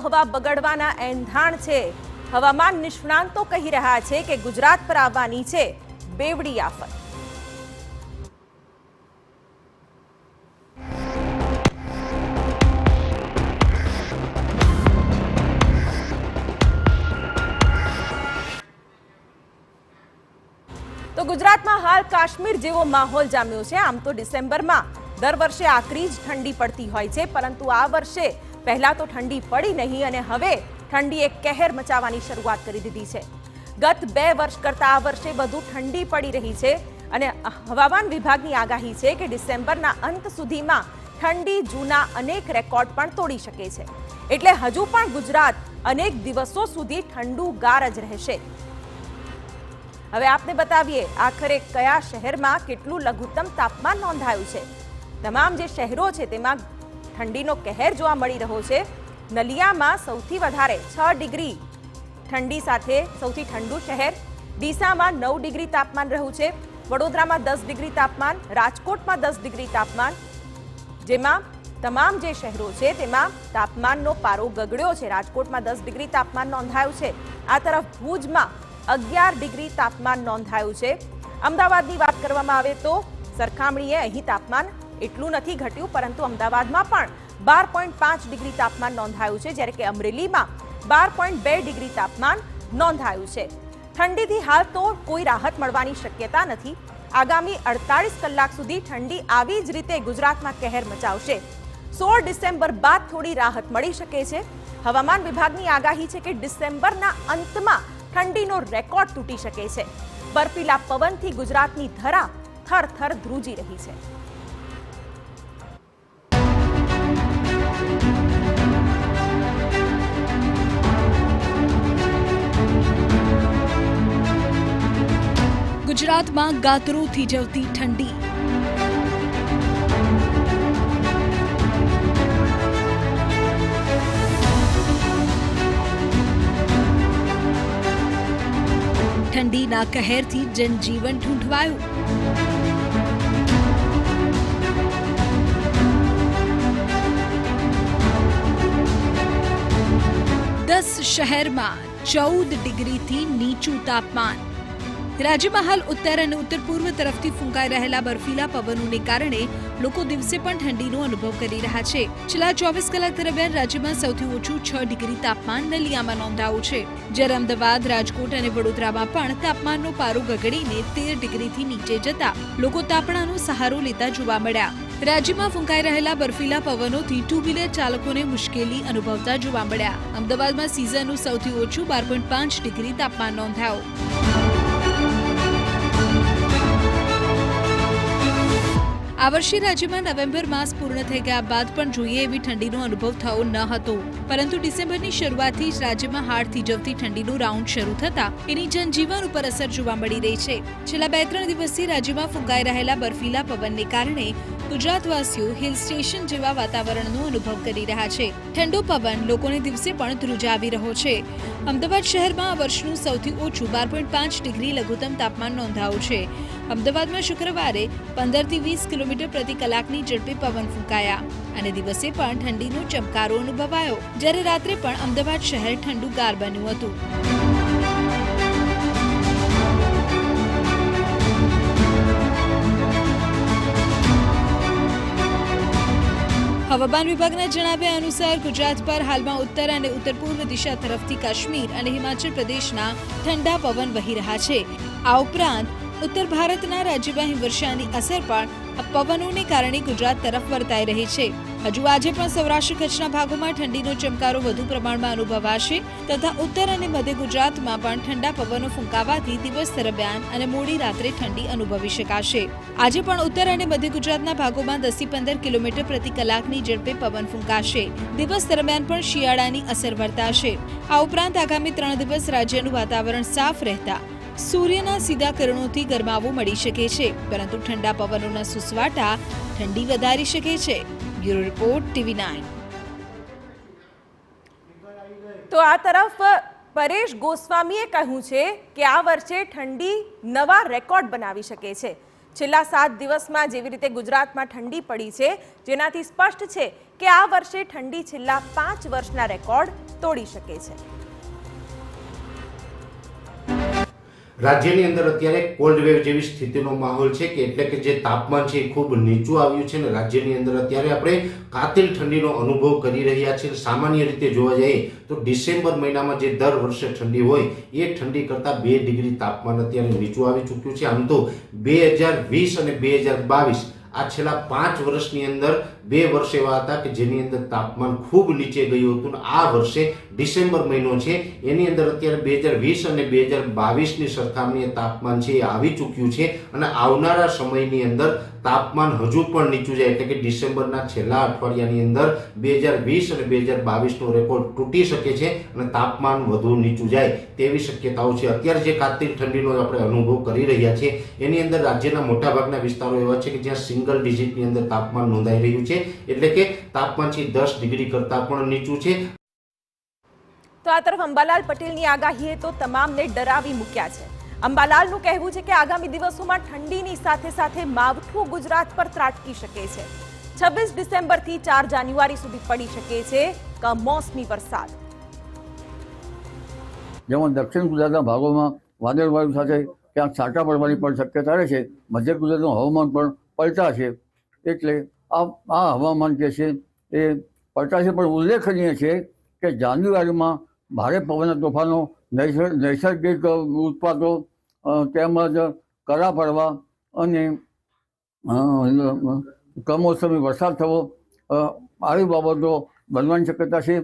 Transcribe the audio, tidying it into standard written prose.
આબોહવા બગડવાના એંધાણ છે। હવામાન નિષ્ણાંતો કહી રહ્યા છે કે ગુજરાત પર આવવાની છે બેવડી આફત। તો ગુજરાતમાં હાલ કાશ્મીર જેવો માહોલ જામ્યો છે। આમ તો ડિસેમ્બરમાં દર વર્ષે આકરી જ ઠંડી પડતી હોય છે, પરંતુ આ વર્ષે પહેલા તો ઠંડી પડી નહીં અને હવે ઠંડીએ કહેર મચાવવાની શરૂઆત કરી દીધી છે। ગત 2 વર્ષ કરતાં આ વર્ષે વધુ ઠંડી પડી રહી છે અને હવામાન વિભાગની આગાહી છે કે ડિસેમ્બરના અંત સુધીમાં ઠંડી જૂના અનેક રેકોર્ડ પણ તોડી શકે છે। એટલે હજુ પણ ગુજરાત અનેક દિવસો સુધી ઠંડુગાર જ રહેશે। હવે આપને બતાવીએ આખરે કયા શહેરમાં કેટલું લઘુત્તમ તાપમાન નોંધાયું છે। તમામ જે શહેરો છે તેમાં ઠંડીનો કહેર જોવા મળી રહ્યો છે। નલિયામાં સૌથી વધારે 6 ડિગ્રી ઠંડી સાથે સૌથી ઠંડુ શહેર, ડીસામાં 9 ડિગ્રી તાપમાન રહ્યું છે, વડોદરામાં 10 ડિગ્રી તાપમાન, રાજકોટમાં 10 ડિગ્રી તાપમાન, જેમાં તમામ જે શહેરો છે તેમાં તાપમાનનો પારો ગગડ્યો છે। રાજકોટમાં 10 ડિગ્રી તાપમાન નોંધાયું છે। આ તરફ ભુજમાં 11 ડિગ્રી તાપમાન નોંધાયું છે। અમદાવાદની વાત કરવામાં આવે તો સરખામણીએ અહીં તાપમાન એટલું નથી ઘટ્યું, પરંતુ અમદાવાદમાં પણ 12.5 ડિગ્રી તાપમાન નોંધાયું છે, જ્યારે કે અમરેલીમાં 12.2 ડિગ્રી તાપમાન નોંધાયું છે। ઠંડીથી હાલ તો કોઈ રાહત મળવાની શક્યતા નથી। આગામી 48 કલાક સુધી ઠંડી આવી જ રીતે ગુજરાતમાં કહેર મચાવશે। 16 ડિસેમ્બર બાદ થોડી રાહત મળી શકે છે। હવામાન વિભાગની આગાહી છે કે ડિસેમ્બરના અંતમાં ઠંડીનો રેકોર્ડ તૂટી શકે છે। બર્ફીલા પવનથી ગુજરાતની ધરા થરથર ધ્રુજી રહી છે। ગુજરાતમાં ગાતરો થીજવતી ઠંડી। ઠંડીના કહેરથી જનજીવન ઠૂંઠવાયું। 10 શહેરમાં 14 ડિગ્રીથી નીચું તાપમાન। રાજ્યમાં હાલ ઉત્તર અને ઉત્તર પૂર્વ તરફથી ફૂંકાઈ રહેલા બર્ફીલા પવનોને કારણે લોકો દિવસે પણ ઠંડીનો અનુભવ કરી રહ્યા છે। છેલ્લા 24 કલાક દરમિયાન રાજ્યમાં સૌથી ઓછું 6 ડિગ્રી તાપમાન નલિયામાં નોંધાયું છે, જ્યારે અમદાવાદ, રાજકોટ અને વડોદરામાં પણ તાપમાનનો પારો ગગડીને 13 ડિગ્રીથી નીચે જતા લોકો તાપણાનો સહારો લેતા જોવા મળ્યા। રાજ્યમાં ફૂંકાઈ રહેલા બર્ફીલા પવનોથી 2 વ્હીલર ચાલકોને મુશ્કેલી અનુભવતા જોવા મળ્યા। અમદાવાદમાં સિઝનનું સૌથી ઓછું 12.5 ડિગ્રી તાપમાન નોંધાયું। આ વર્ષે રાજ્યમાં નવેમ્બર માસ પૂર્ણ થઈ ગયા બાદ પણ જોઈએ એવી ઠંડીનો અનુભવ થયો ન હતો, પરંતુ ડિસેમ્બરની શરૂઆતથી જ રાજ્યમાં હાડ થીજવતી ઠંડીનો રાઉન્ડ શરૂ થતા એની જનજીવન ઉપર અસર જોવા મળી રહી છે। છેલ્લા 2-3 દિવસથી રાજ્યમાં ફૂંકાઈ રહેલા બર્ફીલા પવનને કારણે ગુજરાતવાસીઓ હિલ સ્ટેશન જેવા વાતાવરણનો અનુભવ કરી રહ્યા છે। ઠંડો પવન લોકોને દિવસે પણ ધ્રુજાવી રહ્યો છે। અમદાવાદ શહેરમાં આ વર્ષનું સૌથી ઓછું 12.5 ડિગ્રી લઘુત્તમ તાપમાન નોંધાયું છે। અમદાવાદમાં શુક્રવારે 15 થી 20 કિલોમીટર પ્રતિ કલાકની ઝડપે પવન ફૂંકાયા અને દિવસે પણ ઠંડીનો ચમકારો અનુભવાયો, જ્યારે રાત્રે પણ અમદાવાદ શહેર ઠંડુગાર બન્યું હતું। હવામાન વિભાગના જણાવ્યા અનુસાર ગુજરાત પર હાલમાં ઉત્તર અને ઉત્તર પૂર્વ દિશા તરફથી કાશ્મીર અને હિમાચલ પ્રદેશના ઠંડા પવન વહી રહ્યા છે। આ ઉપરાંત ઉત્તર ભારતના રાજ્યમાં હિમવર્ષાની અસર પણ પવનોને કારણે ગુજરાત તરફ વર્તાઈ રહી છે। હજુ આજે પણ સૌરાષ્ટ્ર કચ્છના ભાગોમાં ઠંડીનો ચમકારો વધુ પ્રમાણમાં અનુભવાશે તથા ઉત્તર અને મધ્ય ગુજરાતમાં પણ ઠંડા પવનો ફૂંકાવાથી દિવસ દરમિયાન અને મોડી રાત્રે ઠંડી અનુભવી શકાશે। આજે પણ ઉત્તર અને મધ્ય ગુજરાતના ભાગોમાં 10 થી 15 કિલોમીટર પ્રતિ કલાકની ઝડપે પવન ફૂંકાશે। દિવસ દરમિયાન પણ શિયાળાની અસર વર્તાશે। આ ઉપરાંત આગામી 3 દિવસ રાજ્યનું વાતાવરણ સાફ રહેતા સૂર્યના સીધા કિરણોથી ગરમાવો મળી શકે છે, પરંતુ ઠંડા પવનોના સુસવાટા ઠંડી વધારી શકે છે। Bureau report TV9। તો આ તરફ પરેશ ગોસ્વામીએ કહ્યું છે કે આ વર્ષે ઠંડી નવા રેકોર્ડ બનાવી શકે છે। છેલ્લા 7 દિવસમાં જેવી રીતે ગુજરાતમાં ઠંડી પડી છે, જેનાથી સ્પષ્ટ છે કે આ વર્ષે ઠંડી છેલ્લા 5 વર્ષના રેકોર્ડ તોડી શકે છે. રાજ્યની અંદર અત્યારે કોલ્ડ વેવ જેવી સ્થિતિનો માહોલ છે કે એટલે કે જે તાપમાન છે એ ખૂબ નીચું આવ્યું છે અને રાજ્યની અંદર અત્યારે આપણે કાતિલ ઠંડીનો અનુભવ કરી રહ્યા છીએ. સામાન્ય રીતે જોવા જઈએ તો ડિસેમ્બર મહિનામાં જે દર વર્ષે ઠંડી હોય એ ઠંડી કરતાં 2 ડિગ્રી તાપમાન અત્યારે નીચું આવી ચૂક્યું છે. આમ તો 2020 અને 2022 આ છેલ્લા 5 વર્ષની અંદર 2 વર્ષ એવા હતા કે જેની અંદર તાપમાન ખૂબ નીચે ગયું હતું. આ વર્ષે ડિસેમ્બર મહિનો છે એની અંદર અત્યારે 2020 અને 2022ની સરખામણીએ તાપમાન છે એ આવી ચૂક્યું છે અને આવનારા સમયની અંદર તાપમાન હજુ પણ નીચું જાય એટલે કે ડિસેમ્બરના છેલ્લા અઠવાડિયાની અંદર 2020 અને 2022નો રેકોર્ડ તૂટી શકે છે અને તાપમાન વધુ નીચું જાય તેવી શક્યતાઓ છે. અત્યારે જે કાતિલ ઠંડીનો આપણે અનુભવ કરી રહ્યા છીએ એની અંદર રાજ્યના મોટાભાગના વિસ્તારો એવા છે કે જ્યાં સિંગલ ડિજિટની અંદર તાપમાન નોંધાઈ રહ્યું છે એટલે કે તાપમાન છે 10 ડિગ્રી કરતાં પણ નીચું છે. તો આ તરફ અંબાલાલ પટેલની આગાહીએ તો તમામને ડરાવી મૂક્યા છે. અંબાલાલનું કહેવું છે કે આગામી દિવસોમાં ઠંડીની સાથે સાથે માવઠું ગુજરાત પર ત્રાટકી શકે છે. 26 ડિસેમ્બરથી 4 જાન્યુઆરી સુધી પડી શકે છે કમોસમી વરસાદ. જેમાં દક્ષિણ ગુજરાતના ભાગોમાં વાદળવાયુ સાથે ક્યાંક છાંટા પડવાની પણ શક્યતા રહે છે. મધ્ય ગુજરાતનું હવામાન પણ પલટા છે એટલે આ હવામાન જે છે એ પલટા છે પણ ઉલ્લેખનીય છે કે જાન્યુઆરીમાં ભારે પવનના તોફાનો, નૈસર્ગિક ઉત્પાતો તેમજ કરા પડવા અને કમોસમી વરસાદ થવો આવી બાબતો બનવાની શક્યતા છે.